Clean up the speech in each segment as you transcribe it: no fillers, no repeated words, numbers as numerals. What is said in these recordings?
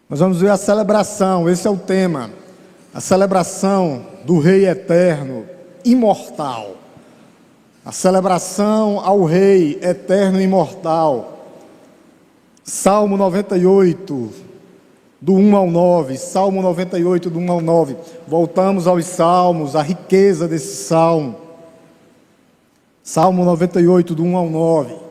Nós vamos ver a celebração, esse é o tema. A celebração do Rei Eterno, imortal. A celebração ao Rei Eterno e imortal. Salmo 98, do 1 ao 9. Salmo 98, do 1 ao 9. Voltamos aos salmos, a riqueza desse salmo. Salmo 98, do 1 ao 9.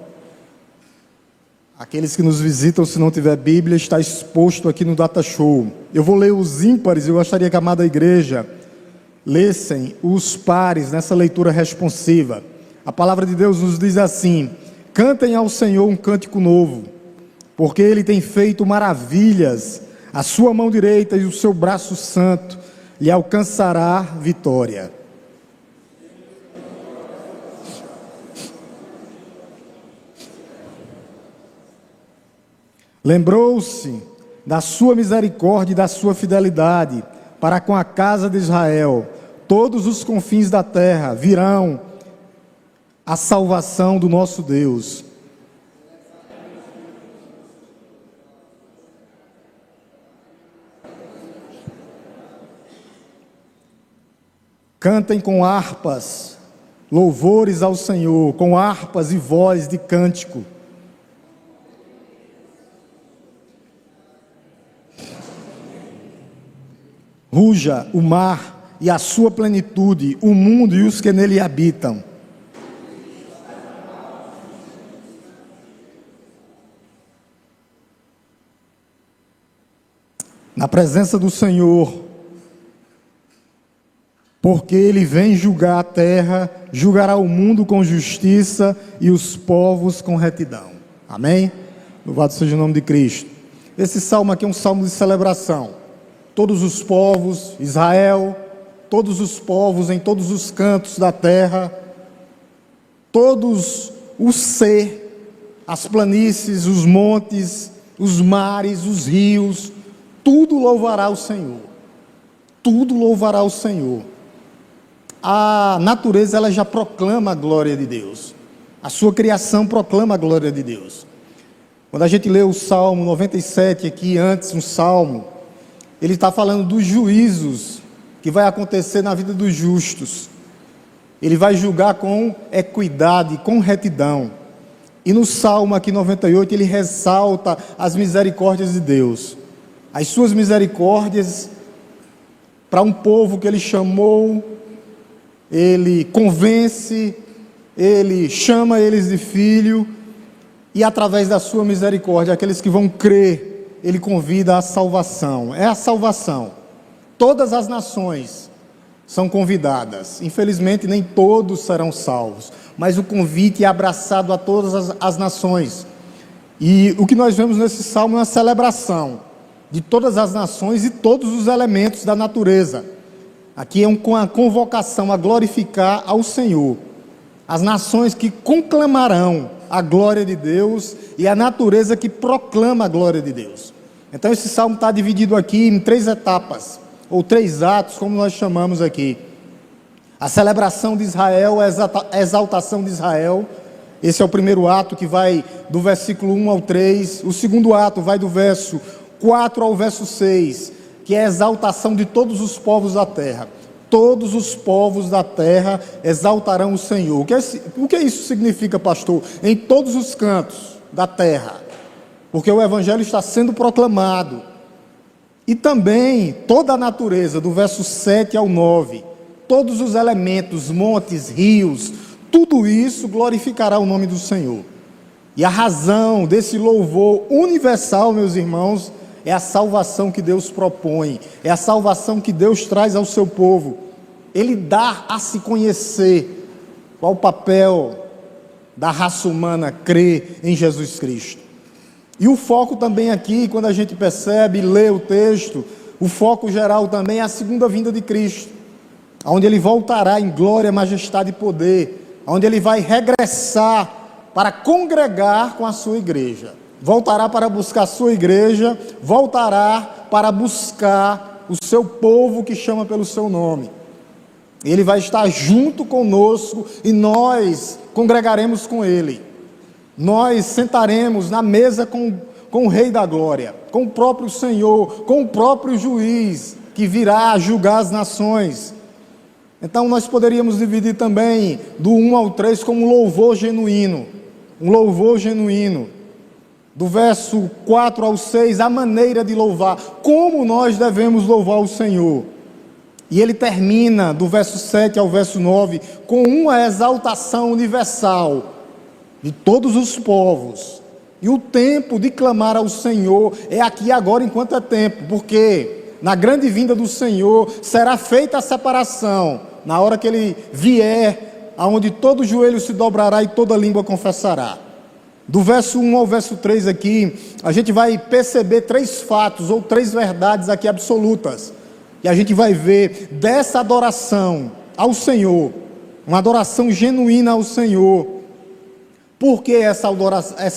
Aqueles que nos visitam, se não tiver Bíblia, está exposto aqui no Data Show. Eu vou ler os ímpares, eu gostaria que a amada igreja lessem os pares nessa leitura responsiva. A palavra de Deus nos diz assim: cantem ao Senhor um cântico novo, porque Ele tem feito maravilhas, a sua mão direita e o seu braço santo lhe alcançará vitória. Lembrou-se da sua misericórdia e da sua fidelidade para com a casa de Israel. Todos os confins da terra virão a salvação do nosso Deus. Cantem com harpas, louvores ao Senhor, com harpas e voz de cântico. Ruja o mar e a sua plenitude, o mundo e os que nele habitam. Na presença do Senhor, porque Ele vem julgar a terra, julgará o mundo com justiça e os povos com retidão. Amém? Louvado seja o nome de Cristo. Esse salmo aqui é um salmo de celebração. Todos os povos, Israel, todos os povos em todos os cantos da terra, todos os ser, as planícies, os montes, os mares, os rios, tudo louvará o Senhor. Tudo louvará o Senhor. A natureza, ela já proclama a glória de Deus. A sua criação proclama a glória de Deus. Quando a gente lê o Salmo 97 aqui, antes um salmo, ele está falando dos juízos que vai acontecer na vida dos justos. Ele vai julgar com equidade, com retidão. E no Salmo aqui 98, ele ressalta as misericórdias de Deus. As suas misericórdias para um povo que ele chamou, ele convence, ele chama eles de filho, e através da sua misericórdia, aqueles que vão crer, Ele convida à salvação. É a salvação. Todas as nações são convidadas. Infelizmente, nem todos serão salvos. Mas o convite é abraçado a todas as nações. E o que nós vemos nesse salmo é uma celebração de todas as nações e todos os elementos da natureza. Aqui é uma convocação a glorificar ao Senhor. As nações que conclamarão a glória de Deus e a natureza que proclama a glória de Deus. Então esse salmo está dividido aqui em 3 etapas, ou 3 atos, como nós chamamos aqui. A celebração de Israel, a exaltação de Israel. Esse é o primeiro ato, que vai do versículo 1 ao 3. O segundo ato vai do verso 4 ao verso 6, que é a exaltação de todos os povos da terra. Todos os povos da terra exaltarão o Senhor. O que isso significa, pastor? Em todos os cantos da terra. Porque o Evangelho está sendo proclamado. E também toda a natureza, do verso 7 ao 9. Todos os elementos, montes, rios, tudo isso glorificará o nome do Senhor. E a razão desse louvor universal, meus irmãos, é a salvação que Deus propõe. É a salvação que Deus traz ao seu povo. Ele dá a se conhecer qual o papel da raça humana crer em Jesus Cristo. E o foco também aqui, quando a gente percebe e lê o texto, o foco geral também é a segunda vinda de Cristo, onde Ele voltará em glória, majestade e poder, onde Ele vai regressar para congregar com a sua igreja. Voltará para buscar a sua igreja, voltará para buscar o seu povo que chama pelo seu nome. Ele vai estar junto conosco e nós congregaremos com Ele. Nós sentaremos na mesa com com o Rei da Glória, com o próprio Senhor, com o próprio juiz que virá julgar as nações. Então nós poderíamos dividir também do 1 ao 3 como um louvor genuíno. Um louvor genuíno. Do verso 4 ao 6, a maneira de louvar. Como nós devemos louvar o Senhor. E ele termina do verso 7 ao verso 9 com uma exaltação universal de todos os povos. E o tempo de clamar ao Senhor é aqui agora enquanto é tempo. Porque na grande vinda do Senhor será feita a separação. Na hora que ele vier, aonde todo joelho se dobrará e toda língua confessará. Do verso 1 ao verso 3 aqui, a gente vai perceber 3 fatos ou 3 verdades aqui absolutas. E a gente vai ver dessa adoração ao Senhor, uma adoração genuína ao Senhor. Por que essa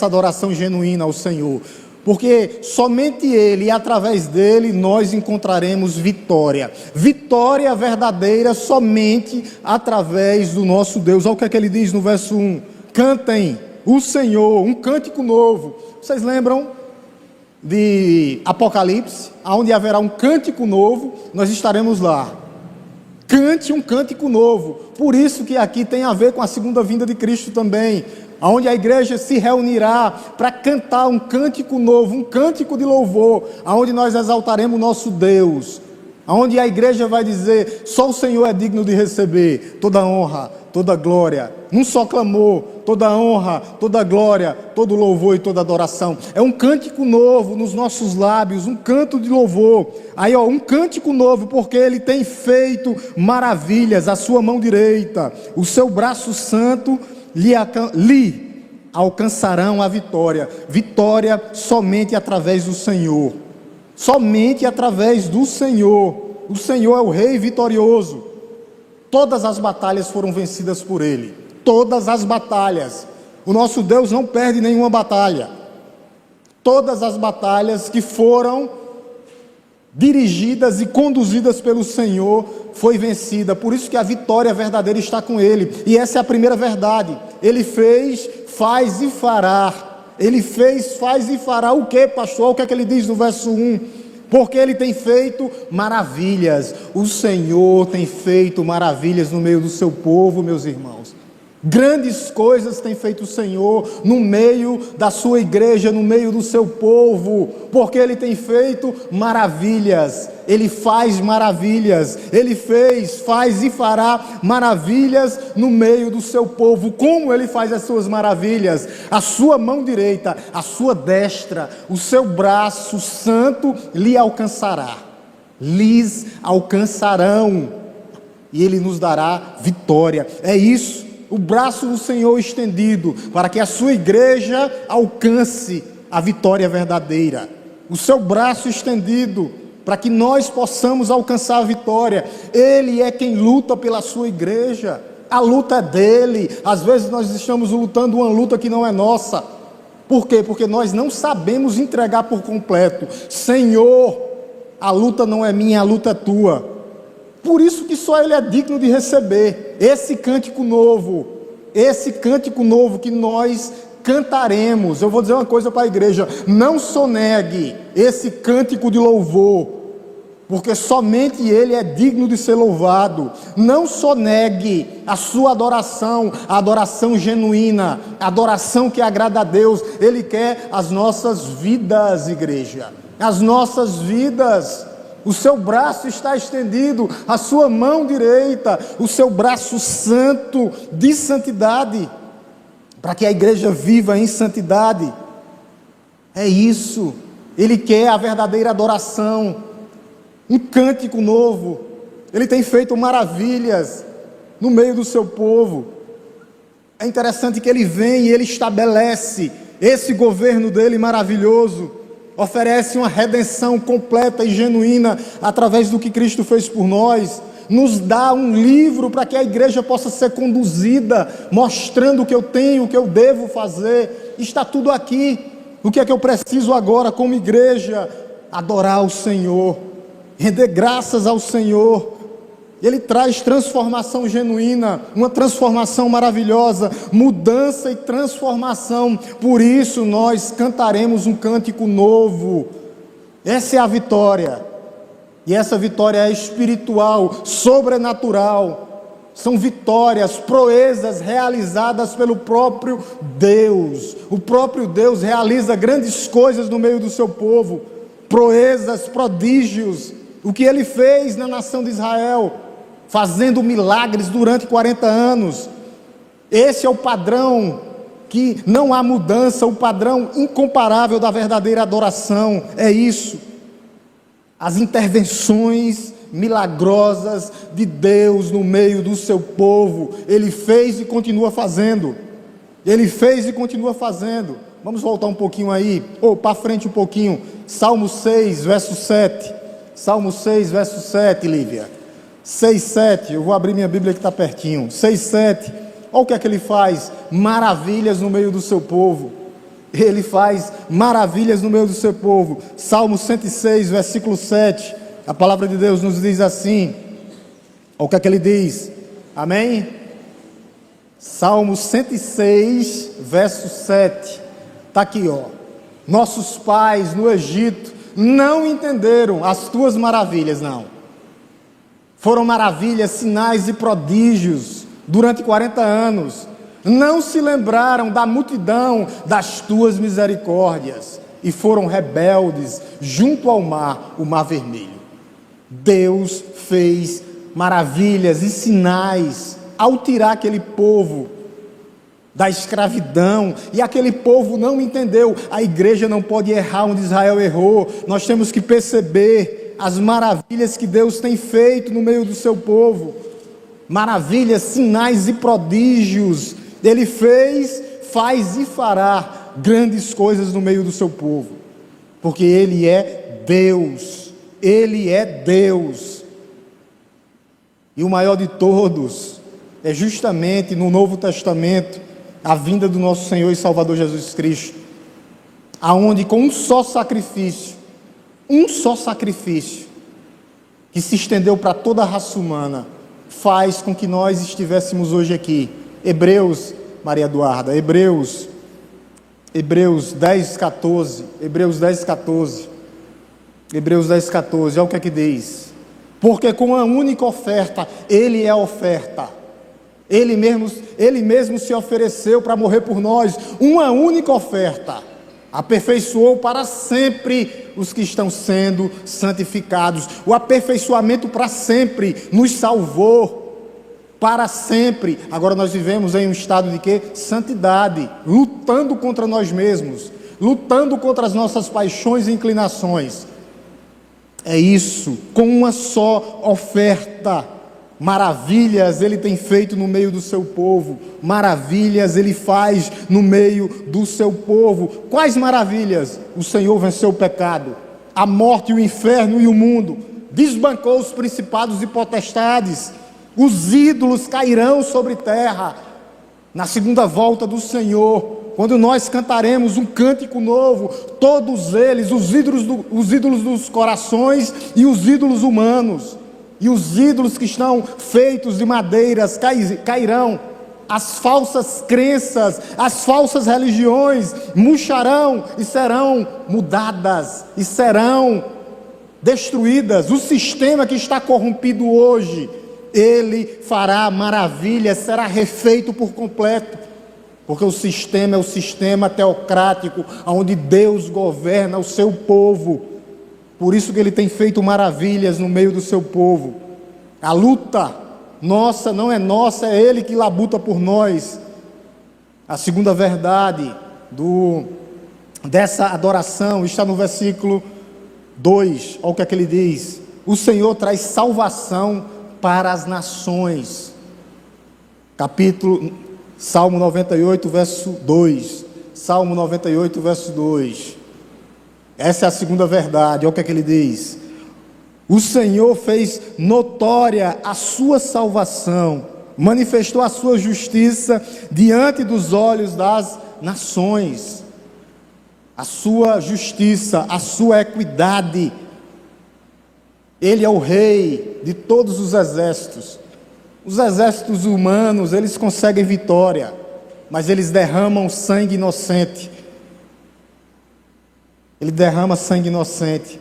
adoração genuína ao Senhor? Porque somente Ele e através dEle nós encontraremos vitória. Vitória verdadeira somente através do nosso Deus. Olha o que é que Ele diz no verso 1. Cantem o Senhor, um cântico novo. Vocês lembram de Apocalipse? Onde haverá um cântico novo, nós estaremos lá. Cante um cântico novo. Por isso que aqui tem a ver com a segunda vinda de Cristo também. Onde a igreja se reunirá para cantar um cântico novo, um cântico de louvor, onde nós exaltaremos o nosso Deus, onde a igreja vai dizer, só o Senhor é digno de receber toda honra, toda glória, num só clamor, toda honra, toda glória, todo louvor e toda adoração. É um cântico novo nos nossos lábios, um canto de louvor. Aí um cântico novo, porque Ele tem feito maravilhas, a sua mão direita, o seu braço santo lhe alcançarão a vitória. Vitória somente através do Senhor. Somente através do Senhor. O Senhor é o Rei vitorioso. Todas as batalhas foram vencidas por Ele. Todas as batalhas. O nosso Deus não perde nenhuma batalha. Todas as batalhas que foram dirigidas e conduzidas pelo Senhor, foi vencida. Por isso que a vitória verdadeira está com Ele. E essa é a primeira verdade. Ele fez, faz e fará. Ele fez, faz e fará o que, pastor? O que é que ele diz no verso 1? Porque Ele tem feito maravilhas. O Senhor tem feito maravilhas no meio do seu povo, meus irmãos. Grandes coisas tem feito o Senhor no meio da sua igreja, no meio do seu povo, porque Ele tem feito maravilhas, Ele faz maravilhas, Ele fez, faz e fará maravilhas no meio do seu povo. Como Ele faz as suas maravilhas? A sua mão direita, a sua destra, o seu braço santo lhe alcançará, lhes alcançarão, e Ele nos dará vitória. É isso. O braço do Senhor estendido, para que a sua igreja alcance a vitória verdadeira. O seu braço estendido, para que nós possamos alcançar a vitória. Ele é quem luta pela sua igreja. A luta é dele. Às vezes nós estamos lutando uma luta que não é nossa. Por quê? Porque nós não sabemos entregar por completo. Senhor, a luta não é minha, a luta é tua. Por isso que só Ele é digno de receber esse cântico novo que nós cantaremos. Eu vou dizer uma coisa para a igreja: não sonegue esse cântico de louvor, porque somente Ele é digno de ser louvado. Não sonegue a sua adoração, a adoração genuína, a adoração que agrada a Deus. Ele quer as nossas vidas, igreja, as nossas vidas. O seu braço está estendido, a sua mão direita, o seu braço santo de santidade, para que a igreja viva em santidade. É isso. Ele quer a verdadeira adoração, um cântico novo. Ele tem feito maravilhas no meio do seu povo. É interessante que Ele vem e Ele estabelece esse governo dele maravilhoso. Oferece uma redenção completa e genuína através do que Cristo fez por nós. Nos dá um livro para que a igreja possa ser conduzida, mostrando o que eu tenho, o que eu devo fazer. Está tudo aqui. O que é que eu preciso agora como igreja? Adorar o Senhor, render graças ao Senhor. Ele traz transformação genuína, uma transformação maravilhosa, mudança e transformação. Por isso nós cantaremos um cântico novo. Essa é a vitória. E essa vitória é espiritual, sobrenatural. São vitórias, proezas realizadas pelo próprio Deus. O próprio Deus realiza grandes coisas no meio do seu povo. Proezas, prodígios. O que ele fez na nação de Israel, fazendo milagres durante 40 anos. Esse é o padrão que não há mudança, o padrão incomparável da verdadeira adoração. É isso. As intervenções milagrosas de Deus no meio do seu povo. Ele fez e continua fazendo. Ele fez e continua fazendo. Vamos voltar um pouquinho aí, ou para frente um pouquinho. Salmo 6, verso 7. Salmo 6, verso 7, Lívia. 6, 7, eu vou abrir minha Bíblia que está pertinho. 6, 7, olha o que é que ele faz. Maravilhas no meio do seu povo. Ele faz maravilhas no meio do seu povo. Salmo 106, versículo 7. A palavra de Deus nos diz assim. Olha o que é que ele diz. Amém? Salmo 106, verso 7. Está aqui, ó. Nossos pais no Egito não entenderam as tuas maravilhas, não. Foram maravilhas, sinais e prodígios durante 40 anos. Não se lembraram da multidão das tuas misericórdias e foram rebeldes junto ao mar, o mar vermelho. Deus fez maravilhas e sinais ao tirar aquele povo da escravidão, e aquele povo não entendeu. A igreja não pode errar onde Israel errou. Nós temos que perceber as maravilhas que Deus tem feito no meio do seu povo. Maravilhas, sinais e prodígios. Ele fez, faz e fará grandes coisas no meio do seu povo, porque Ele é Deus. Ele é Deus. E o maior de todos é justamente no Novo Testamento a vinda do nosso Senhor e Salvador Jesus Cristo, aonde com um só sacrifício que se estendeu para toda a raça humana, faz com que nós estivéssemos hoje aqui. Hebreus, Maria Eduarda, Hebreus 10, 14, Hebreus 10, 14, olha o que é que diz. Porque com a única oferta, Ele é a oferta. Ele mesmo se ofereceu para morrer por nós. Uma única oferta aperfeiçoou para sempre os que estão sendo santificados. O aperfeiçoamento para sempre nos salvou para sempre. Agora nós vivemos em um estado de quê? Santidade, lutando contra nós mesmos, lutando contra as nossas paixões e inclinações. É isso, com uma só oferta. Maravilhas Ele tem feito no meio do seu povo. Maravilhas Ele faz no meio do seu povo. Quais maravilhas? O Senhor venceu o pecado, a morte, o inferno e o mundo. Desbancou os principados e potestades. Os ídolos cairão sobre terra na segunda volta do Senhor, quando nós cantaremos um cântico novo. Todos eles, os ídolos dos corações e os ídolos humanos, e os ídolos que estão feitos de madeiras cairão. As falsas crenças, as falsas religiões murcharão e serão mudadas e serão destruídas. O sistema que está corrompido hoje, Ele fará maravilhas, será refeito por completo, porque o sistema é o sistema teocrático, onde Deus governa o seu povo. Por isso que Ele tem feito maravilhas no meio do seu povo. A luta nossa não é nossa, é Ele que labuta por nós. A segunda verdade dessa adoração está no versículo 2, olha o que é que ele diz. O Senhor traz salvação para as nações. Salmo 98, verso 2. Salmo 98, verso 2. Essa é a segunda verdade, olha o que é que ele diz. O Senhor fez notória a sua salvação, manifestou a sua justiça diante dos olhos das nações. A sua justiça, a sua equidade. Ele é o rei de todos os exércitos. Os exércitos humanos, eles conseguem vitória, mas eles derramam sangue inocente. Ele derrama sangue inocente,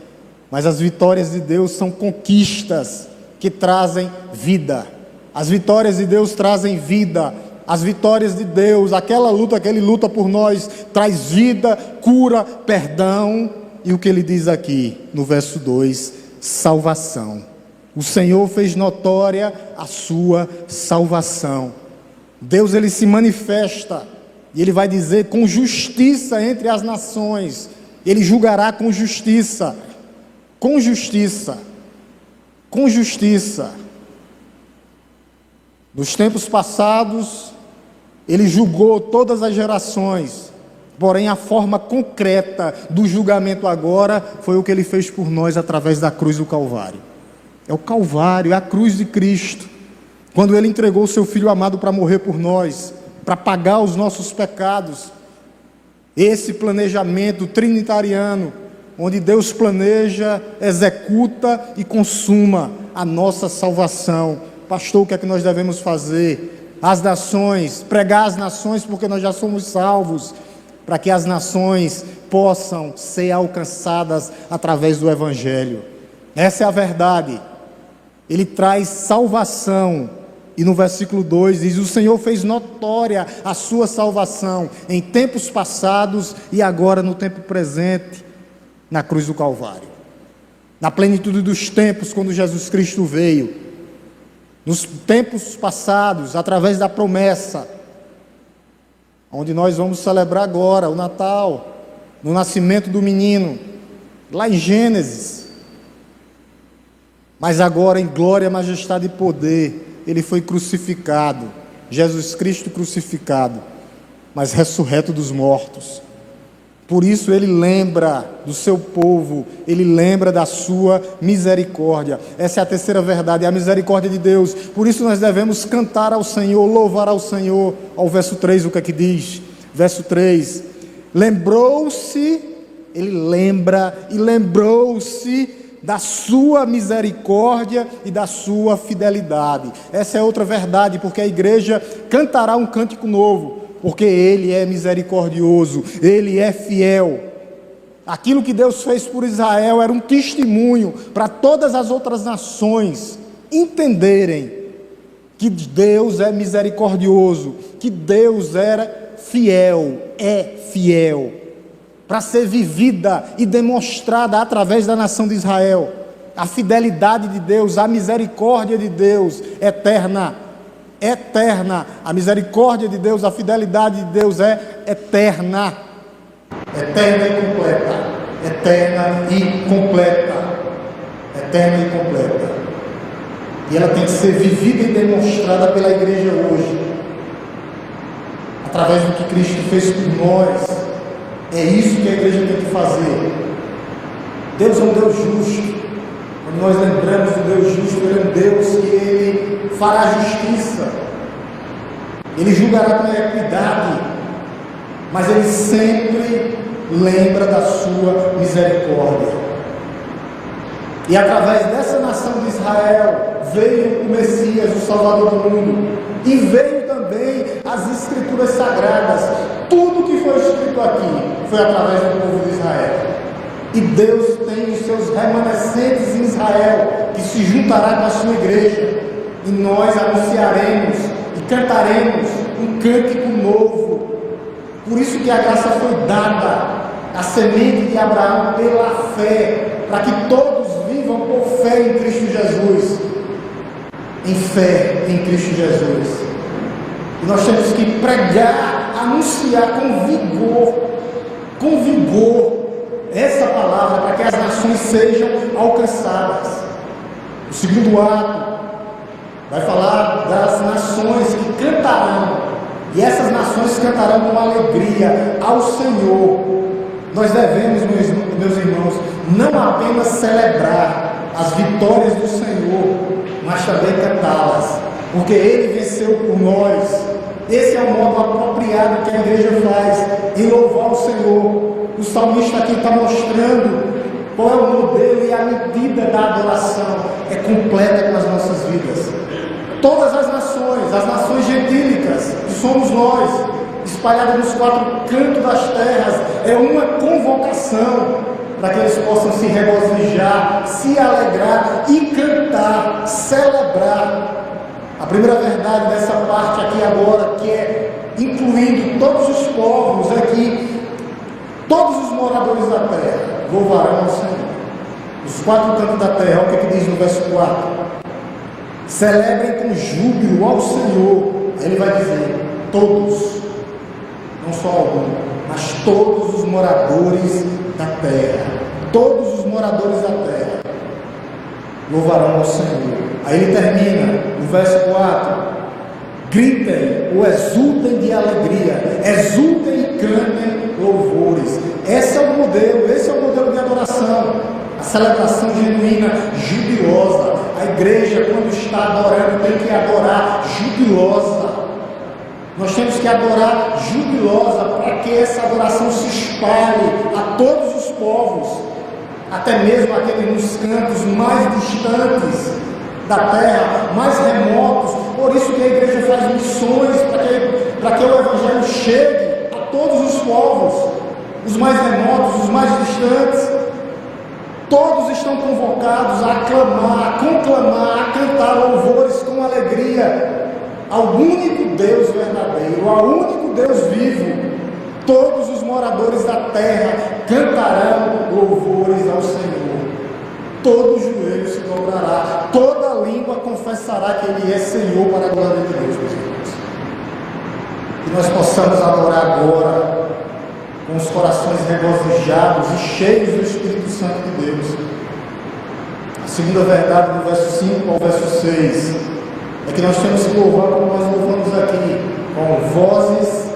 mas as vitórias de Deus são conquistas que trazem vida. As vitórias de Deus trazem vida. As vitórias de Deus, aquela luta que Ele luta por nós, traz vida, cura, perdão. E o que Ele diz aqui no verso 2, salvação. O Senhor fez notória a sua salvação. Deus, Ele se manifesta e Ele vai dizer com justiça entre as nações. Ele julgará com justiça. Com justiça. Com justiça. Nos tempos passados, Ele julgou todas as gerações, porém a forma concreta do julgamento agora foi o que Ele fez por nós através da cruz do Calvário. É o Calvário, é a cruz de Cristo, quando Ele entregou o Seu Filho amado para morrer por nós, para pagar os nossos pecados. Esse planejamento trinitariano, onde Deus planeja, executa e consuma a nossa salvação. Pastor, o que é que nós devemos fazer? As nações, pregar às nações, porque nós já somos salvos, para que as nações possam ser alcançadas através do Evangelho. Essa é a verdade. Ele traz salvação. E no versículo 2 diz: o Senhor fez notória a sua salvação em tempos passados e agora no tempo presente, na cruz do Calvário. Na plenitude dos tempos, quando Jesus Cristo veio, nos tempos passados, através da promessa, onde nós vamos celebrar agora o Natal, no nascimento do menino, lá em Gênesis. Mas agora em glória, majestade e poder, Ele foi crucificado, Jesus Cristo crucificado, mas ressurreto dos mortos. Por isso Ele lembra do seu povo, Ele lembra da sua misericórdia. Essa é a terceira verdade, é a misericórdia de Deus. Por isso nós devemos cantar ao Senhor, louvar ao Senhor. Ao verso 3, o que é que diz? Verso 3, lembrou-se, Ele lembra e lembrou-se da sua misericórdia e da sua fidelidade. Essa é outra verdade, porque a igreja cantará um cântico novo, porque Ele é misericordioso, Ele é fiel. Aquilo que Deus fez por Israel era um testemunho para todas as outras nações entenderem que Deus é misericordioso, que Deus era fiel, é fiel, para ser vivida e demonstrada através da nação de Israel. A fidelidade de Deus, a misericórdia de Deus, eterna, eterna. A misericórdia de Deus, a fidelidade de Deus é eterna, eterna e completa, eterna e completa, eterna e completa. E ela tem que ser vivida e demonstrada pela igreja hoje, através do que Cristo fez por nós. É isso que a igreja tem que fazer. Deus é um Deus justo. Quando nós lembramos do Deus justo, Ele é um Deus que Ele fará justiça, Ele julgará com equidade, mas Ele sempre lembra da sua misericórdia. E através dessa nação de Israel veio o Messias, o Salvador do mundo, e veio também as Escrituras Sagradas. Tudo que foi escrito aqui foi através do povo de Israel. E Deus tem os seus remanescentes em Israel, que se juntará com a sua igreja, e nós anunciaremos e cantaremos um cântico novo. Por isso que a graça foi dada à semente de Abraão pela fé, para que todos vivam por fé em Cristo Jesus. Em fé em Cristo Jesus. E nós temos que pregar, anunciar com vigor, essa palavra, para que as nações sejam alcançadas. O segundo ato vai falar das nações que cantarão, e essas nações cantarão com alegria ao Senhor. Nós devemos, meus irmãos, não apenas celebrar as vitórias do Senhor, mas também cantá-las, porque Ele venceu por nós. Esse é o modo apropriado que a igreja faz em louvar o Senhor. O salmista aqui está mostrando qual é o modelo e a medida da adoração, é completa com as nossas vidas. Todas as nações gentílicas, que somos nós, espalhadas nos 4 cantos das terras, é uma convocação para que eles possam se regozijar, se alegrar e cantar, celebrar. A primeira verdade dessa parte aqui agora, que é incluindo todos os povos, é que todos os moradores da terra louvarão ao Senhor. Os 4 cantos da terra, olha o que diz no verso 4: celebrem com júbilo ao Senhor. Aí ele vai dizer: todos, não só algum, mas todos os moradores da terra, todos os moradores da terra louvarão ao Senhor. Aí ele termina no verso 4: gritem ou exultem de alegria, exultem e cantem louvores. Esse é o modelo de adoração, a celebração genuína, jubilosa. A igreja, quando está adorando, tem que adorar jubilosa. Nós temos que adorar jubilosa, para que essa adoração se espalhe a todos os povos, até mesmo aqueles nos cantos mais distantes da terra, mais remotos. Por isso que a igreja faz missões, para que o evangelho chegue a todos os povos, os mais remotos, os mais distantes. Todos estão convocados a aclamar, a conclamar, a cantar louvores com alegria ao único Deus verdadeiro, ao único Deus vivo. Todos os moradores da terra cantarão louvores ao Senhor. Todo joelho se dobrará, toda língua confessará que Ele é Senhor, para a glória de Deus, meus irmãos. Que nós possamos adorar agora com os corações regozijados e cheios do Espírito Santo de Deus. A segunda verdade, do verso 5 ao verso 6, é que nós temos que louvar como nós louvamos aqui, com vozes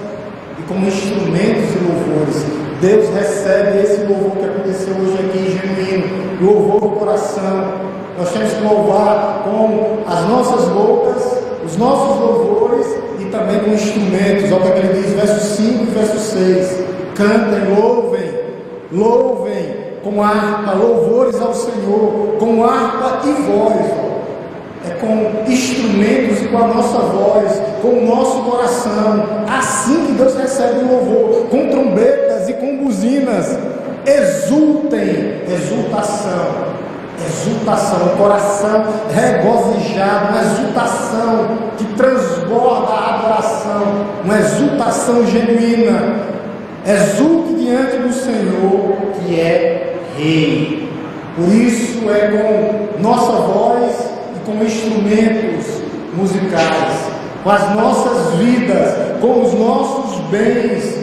e com instrumentos e louvores. Deus recebe esse louvor que aconteceu hoje aqui, genuíno, louvor do coração. Nós temos que louvar com as nossas bocas, os nossos louvores e também com instrumentos. Olha o que ele diz, verso 5 e verso 6. Cantem, louvem com harpa, louvores ao Senhor, com harpa e voz. É com instrumentos e com a nossa voz, com o nosso coração. Assim que Deus recebe o louvor, com trombetas e com buzinas. Exultem, exultação, o coração regozijado, uma exultação que transborda a adoração, uma exultação genuína. Exulte diante do Senhor, que é Rei. Por isso é com nossa voz e com instrumentos musicais, com as nossas vidas, com os nossos bens,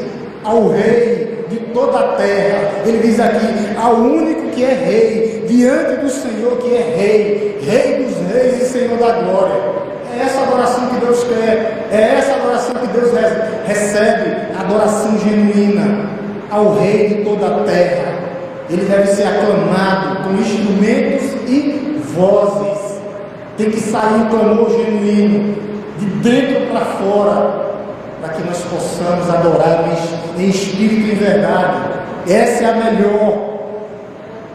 ao Rei de toda a terra. Ele diz aqui, ao único que é Rei, diante do Senhor que é Rei, Rei dos reis e Senhor da glória. É essa adoração que Deus quer, é essa adoração que Deus recebe, adoração genuína ao Rei de toda a terra. Ele deve ser aclamado com instrumentos e vozes. Tem que sair um clamor genuíno, de dentro para fora, para que nós possamos adorar em espírito e em verdade. Essa é a melhor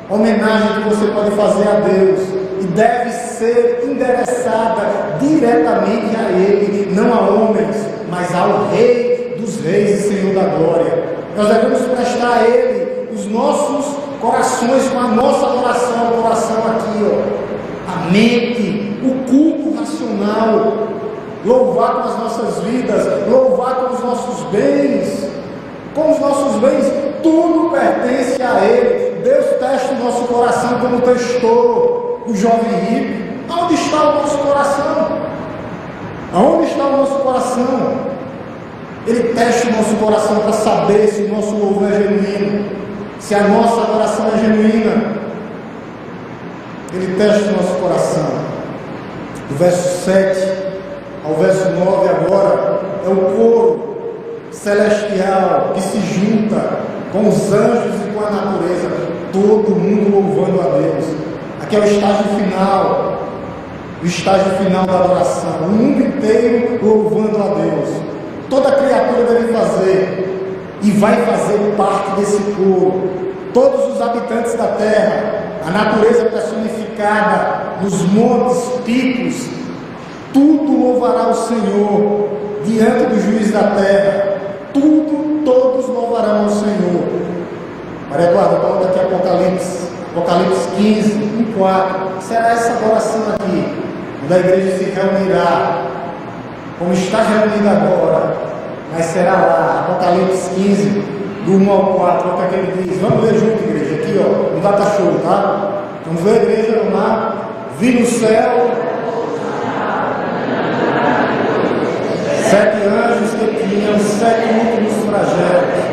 homenagem que você pode fazer a Deus, e deve ser endereçada diretamente a Ele, não a homens, mas ao Rei dos reis e Senhor da glória. Nós devemos prestar a Ele os nossos corações, com a nossa adoração, o coração aqui, ó, a mente, o culto racional, louvar com as nossas vidas, louvar com os nossos bens. Com os nossos bens, tudo pertence a Ele. Deus testa o nosso coração como testou o jovem rico. Aonde está o nosso coração? Aonde está o nosso coração? Ele testa o nosso coração para saber se o nosso louvor é genuíno, se a nossa adoração é genuína. Ele testa o nosso coração. Do verso 7 ao verso 9 agora é o coro celestial que se junta com os anjos e com a natureza, todo mundo louvando a Deus. Aqui é o estágio final da adoração, o mundo inteiro louvando a Deus. Toda criatura deve fazer e vai fazer parte desse coro. todos os habitantes da terra, a natureza personificada nos montes, picos, tudo louvará o Senhor diante do juiz da terra. Tudo, todos louvarão ao Senhor. Maria Eduarda, coloca aqui Apocalipse 15, 1:4. Será essa adoração aqui, onde a igreja se reunirá, como está reunida agora, mas será lá, Apocalipse 15, do 1 ao 4, olha o que ele diz. Vamos ler junto, igreja, aqui, ó, no data show, tá? Vamos ver, igreja, vamos lá. Vi no céu 7 anjos que tinham 7 últimos flagelos.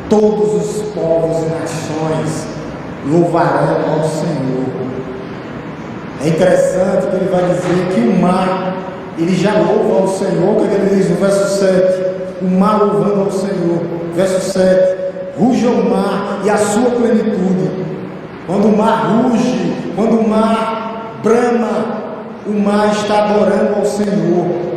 Todos os povos e nações louvarão ao Senhor. É interessante que ele vai dizer que o mar, ele já louva ao Senhor, que ele diz no verso 7, o mar louvando ao Senhor. Verso 7, ruja o mar e a sua plenitude. Quando o mar ruge, quando o mar brama, o mar está adorando ao Senhor.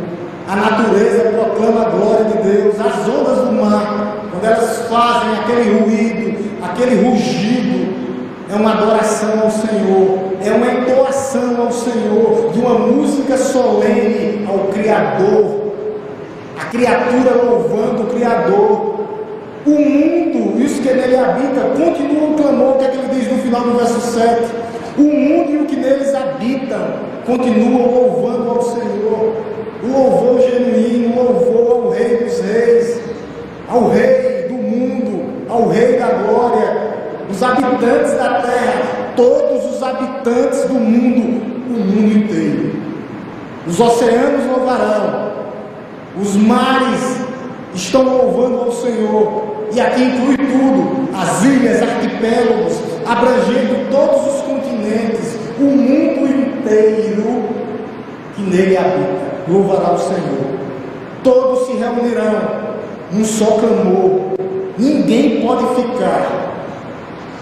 A natureza proclama a glória de Deus. As ondas do mar, quando elas fazem aquele ruído, aquele rugido, é uma adoração ao Senhor, é uma entoação ao Senhor, de uma música solene ao Criador, a criatura louvando o Criador. O mundo e os que nele habitam continuam o clamor, que é que ele diz no final do verso 7. O mundo e o que neles habitam continuam louvando ao Senhor. O louvor genuíno, o louvor ao Rei dos Reis, ao Rei do mundo, ao Rei da glória. Os habitantes da terra, todos os habitantes do mundo, o mundo inteiro. Os oceanos louvarão, os mares estão louvando ao Senhor, e aqui inclui tudo, as ilhas, arquipélagos, abrangendo todos os continentes, o mundo inteiro que nele habita, louvará o Senhor. Todos se reunirão num só clamor. Ninguém pode ficar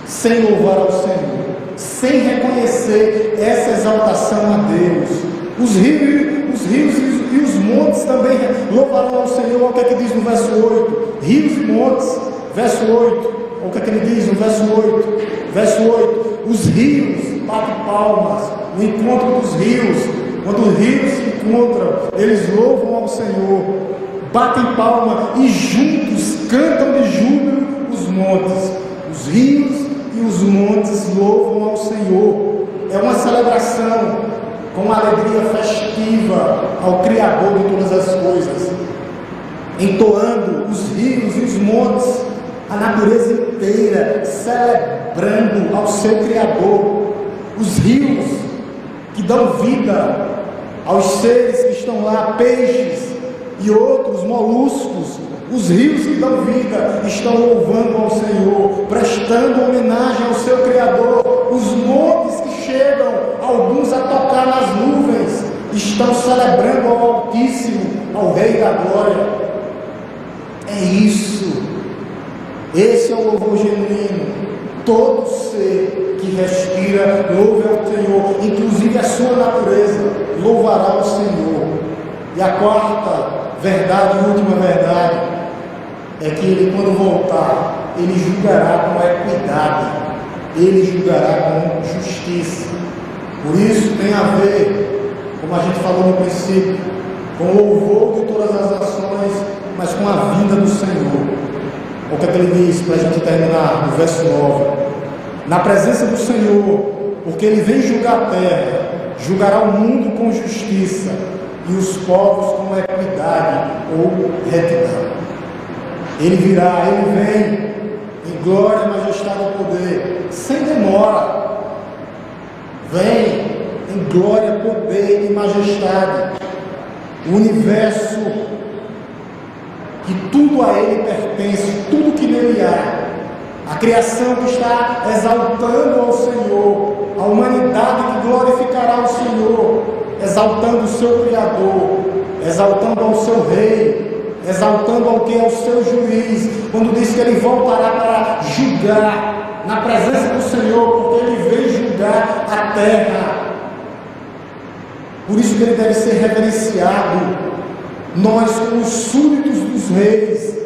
sem louvar ao Senhor, sem reconhecer essa exaltação a Deus. Os rios e os montes também louvarão ao Senhor. Olha o que é que diz no verso 8. Rios e montes, verso 8. Olha o que é que ele diz no verso 8. Verso 8. Os rios batem palmas no encontro dos rios. Quando os rios se encontram, eles louvam ao Senhor, batem palma e juntos cantam de júbilo os montes. Os rios e os montes louvam ao Senhor. É uma celebração com uma alegria festiva ao Criador de todas as coisas, entoando os rios e os montes, a natureza inteira celebrando ao seu Criador. Os rios que dão vida aos seres que estão lá, peixes e outros moluscos. Os rios que dão vida estão louvando ao Senhor, prestando homenagem ao seu Criador. Os montes que chegam, alguns a tocar nas nuvens, estão celebrando ao Altíssimo, ao Rei da Glória. É isso. Esse é o louvor genuíno. Todo ser que respira louve ao Senhor, inclusive a sua natureza louvará ao Senhor. E a quarta verdade e última verdade é que ele, quando voltar, ele julgará com equidade, ele julgará com justiça. Por isso tem a ver, como a gente falou no princípio, com o louvor de todas as nações mas com a vinda do Senhor. O que é que ele diz para a gente terminar no verso 9? Na presença do Senhor, porque ele vem julgar a terra, julgará o mundo com justiça e os povos com equidade ou retidão. Ele virá, ele vem em glória, majestade e poder, sem demora. Vem em glória, poder e majestade. O universo, que tudo a ele pertence, tudo que nele há. A criação que está exaltando ao Senhor, a humanidade que glorificará o Senhor, exaltando o seu Criador, exaltando ao seu Rei, exaltando ao que é o seu juiz, quando diz que ele voltará para julgar na presença do Senhor, porque ele veio julgar a terra. Por isso que ele deve ser reverenciado. Nós, como súditos dos reis,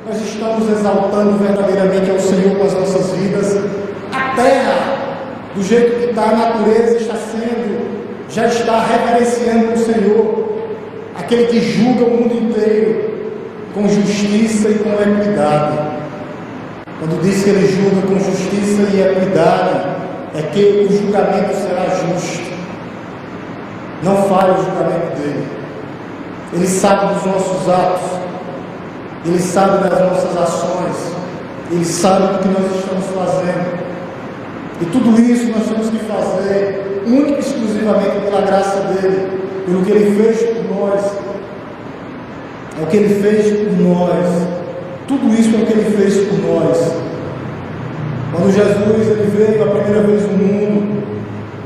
nós estamos exaltando verdadeiramente ao Senhor com as nossas vidas. A terra, do jeito que está, a natureza já está reverenciando o Senhor, aquele que julga o mundo inteiro com justiça e com equidade. Quando diz que ele julga com justiça e equidade, é que o julgamento será justo. Não falha o julgamento dele. Ele sabe dos nossos atos, ele sabe das nossas ações, ele sabe do que nós estamos fazendo. E tudo isso nós temos que fazer única e exclusivamente pela graça dele, pelo que ele fez por nós. É o que ele fez por nós. Tudo isso é o que ele fez por nós. Quando Jesus ele veio a primeira vez no mundo,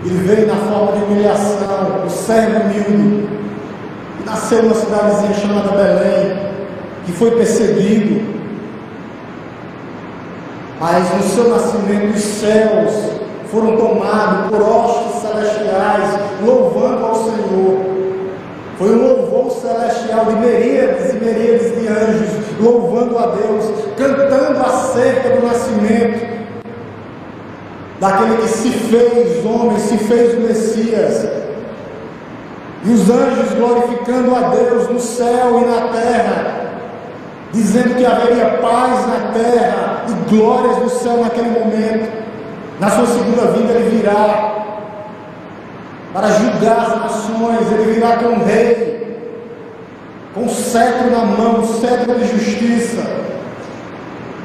ele veio na forma de humilhação, o servo humilde. Nasceu numa cidadezinha chamada Belém, que foi perseguido, mas no seu nascimento os céus foram tomados por hostes celestiais, louvando ao Senhor. Foi um louvor celestial de miríades e miríades de anjos, louvando a Deus, cantando acerca do nascimento daquele que se fez homem, se fez o Messias. E os anjos glorificando a Deus no céu e na terra, dizendo que haveria paz na terra e glórias no céu naquele momento. Na sua segunda vinda ele virá para julgar as nações, ele virá com o rei, com o cetro na mão, o cetro de justiça,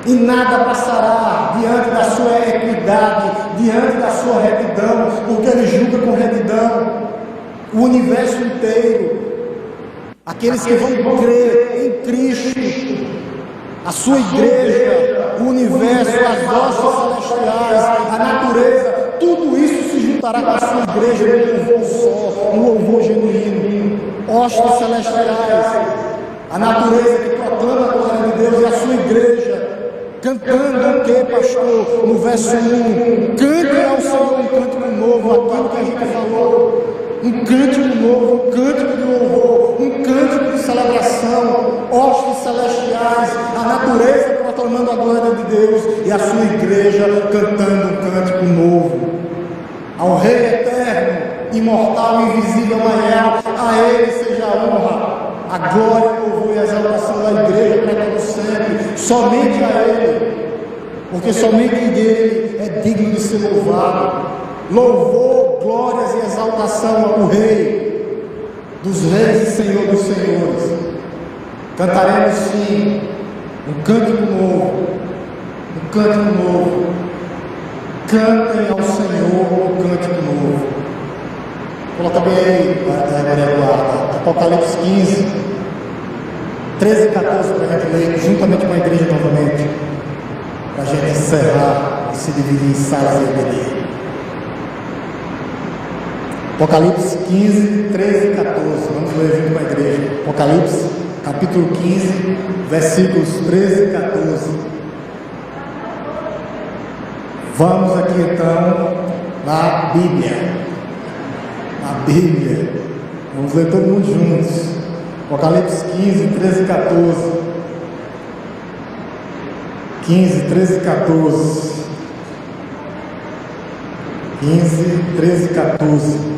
e nada passará diante da sua equidade, diante da sua retidão, porque ele julga com retidão o universo inteiro. Aqueles que vão crer em Cristo, a sua igreja, o universo, as hostes celestiais, a natureza, tudo isso se juntará com a sua igreja num louvor só, um louvor genuíno. Hostes celestiais, a natureza que proclama a glória de Deus, e a sua igreja cantando o que, pastor? No verso 1, cante ao Senhor um cântico novo, aquilo que a gente falou. Um cântico novo, um cântico de louvor, um cântico de celebração, hostes celestiais, a natureza proclamando a glória de Deus e a sua igreja cantando um cântico novo. Ao Rei eterno, imortal, invisível, maior, a Ele seja a honra, a glória, o louvor e a exaltação da igreja para todo sempre, somente a Ele, porque somente Ele é digno de ser louvado. Louvor, glórias e exaltação ao Rei dos reis e Senhor dos senhores. Cantaremos sim um cântico novo, um cântico novo. Cantem ao Senhor um cântico novo. Coloca bem aí, Maria Eduarda, Apocalipse 15, 13 e 14 para a gente ler, juntamente com a igreja novamente, para a gente encerrar e se dividir em salas e EBD. Apocalipse 15, 13 e 14. Vamos ler junto com a igreja. Apocalipse, capítulo 15, versículos 13 e 14. Vamos aqui então na Bíblia. Na Bíblia. Vamos ler todo mundo juntos. Apocalipse 15, 13 e 14. 15, 13 e 14. 15, 13 e 14.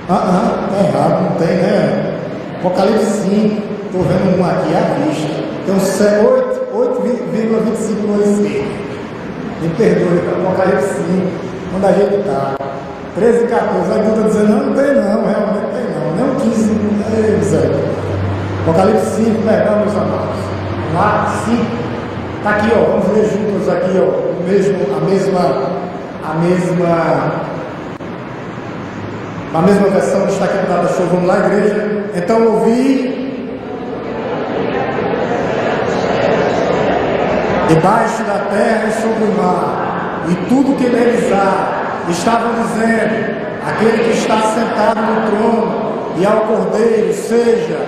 Tá errado, não tem, né? Apocalipse 5, estou vendo um aqui à vista. Tem um 8,25%. Me perdoe, para o Apocalipse 5, onde a gente está. 13 e 14. Aí tu está dizendo, não tem não, realmente tem não. Nem um 15, ei, misericórdia. Apocalipse 5, perdão, meus amados. Lá, 5. Está aqui, ó, vamos ler juntos aqui, ó, a mesma versão que está aqui no Data-Show. Vamos lá, igreja? Então ouvi debaixo da terra e sobre o mar, e tudo que neles há, estavam dizendo, aquele que está sentado no trono e ao Cordeiro, seja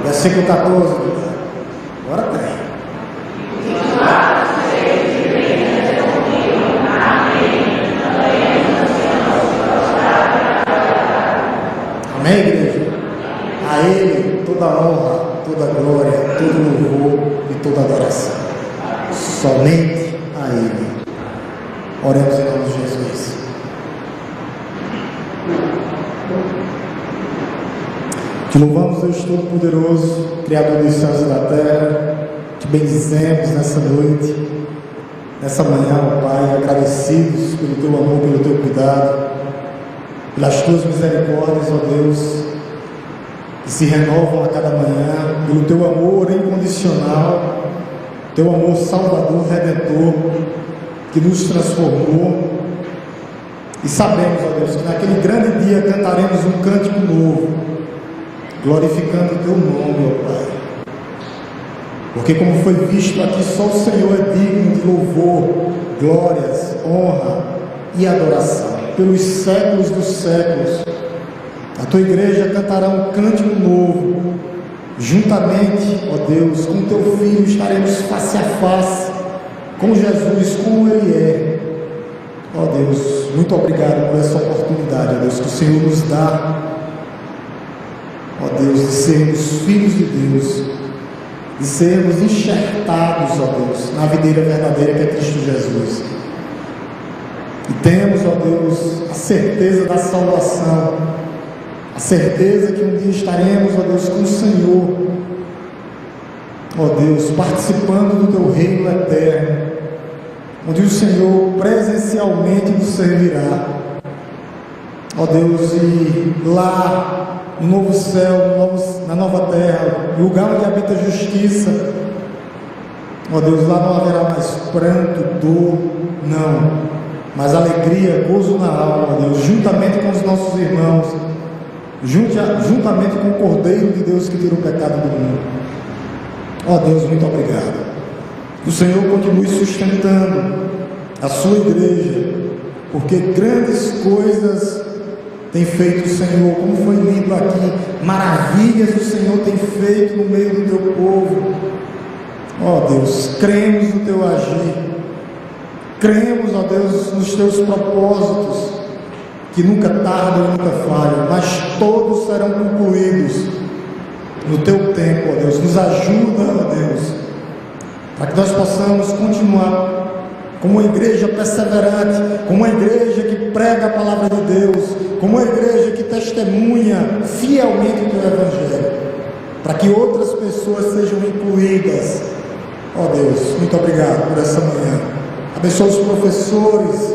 versículo 14, agora tem. Amém, igreja? A Ele toda honra, toda glória, todo louvor e toda adoração. Somente a Ele. Oremos em nome de Jesus. Te louvamos, Deus Todo-Poderoso, Criador dos céus e da terra. Te bendizemos nessa noite, nessa manhã, ó Pai, agradecidos pelo Teu amor, pelo Teu cuidado, pelas Tuas misericórdias, ó Deus, que se renovam a cada manhã, pelo Teu amor incondicional, Teu amor salvador, redentor, que nos transformou. E sabemos, ó Deus, que naquele grande dia cantaremos um cântico novo, glorificando o Teu nome, ó Pai. Porque como foi visto aqui, só o Senhor é digno de louvor, glórias, honra e adoração, pelos séculos dos séculos. A Tua igreja cantará um cântico novo, juntamente, ó Deus, com o Teu Filho estaremos face a face, com Jesus, como Ele é. Ó Deus, muito obrigado por essa oportunidade, ó Deus, que o Senhor nos dá, ó Deus, de sermos filhos de Deus, de sermos enxertados, ó Deus, na videira verdadeira que é Cristo Jesus. E temos, ó Deus, a certeza da salvação, a certeza que um dia estaremos, ó Deus, com o Senhor, ó Deus, participando do Teu reino eterno, onde o Senhor presencialmente nos servirá, ó Deus, e lá no novo céu, na nova terra, lugar onde habita a justiça, ó Deus, lá não haverá mais pranto, dor, não, mas alegria, gozo na alma, ó Deus, juntamente com os nossos irmãos, juntamente com o Cordeiro de Deus que tira o pecado do mundo. Ó Deus, muito obrigado. Que o Senhor continue sustentando a sua igreja, porque grandes coisas tem feito o Senhor, como foi lido aqui, maravilhas o Senhor tem feito no meio do Teu povo. Ó Deus, cremos no Teu agir, cremos, ó Deus, nos Teus propósitos, que nunca tardam e nunca falham, mas todos serão concluídos no Teu tempo, ó Deus. Nos ajuda, ó Deus, para que nós possamos continuar como uma igreja perseverante, como uma igreja que prega a palavra de Deus, como uma igreja que testemunha fielmente o Teu Evangelho, para que outras pessoas sejam incluídas. Ó Deus, muito obrigado por essa manhã. Abençoa os professores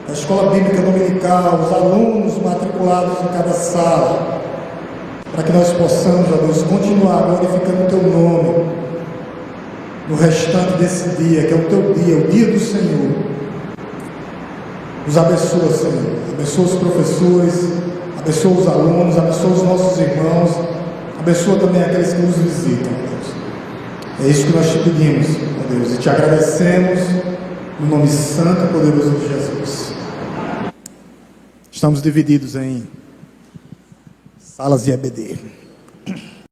da escola bíblica dominical, os alunos matriculados em cada sala, para que nós possamos, ó Deus, continuar glorificando o Teu nome no restante desse dia, que é o Teu dia, o dia do Senhor. Nos abençoa, Senhor, abençoa os professores, abençoa os alunos, abençoa os nossos irmãos, abençoa também aqueles que nos visitam, ó Deus. É isso que nós te pedimos, ó Deus, e te agradecemos no nome santo e poderoso de Jesus. Estamos divididos em salas de EBD.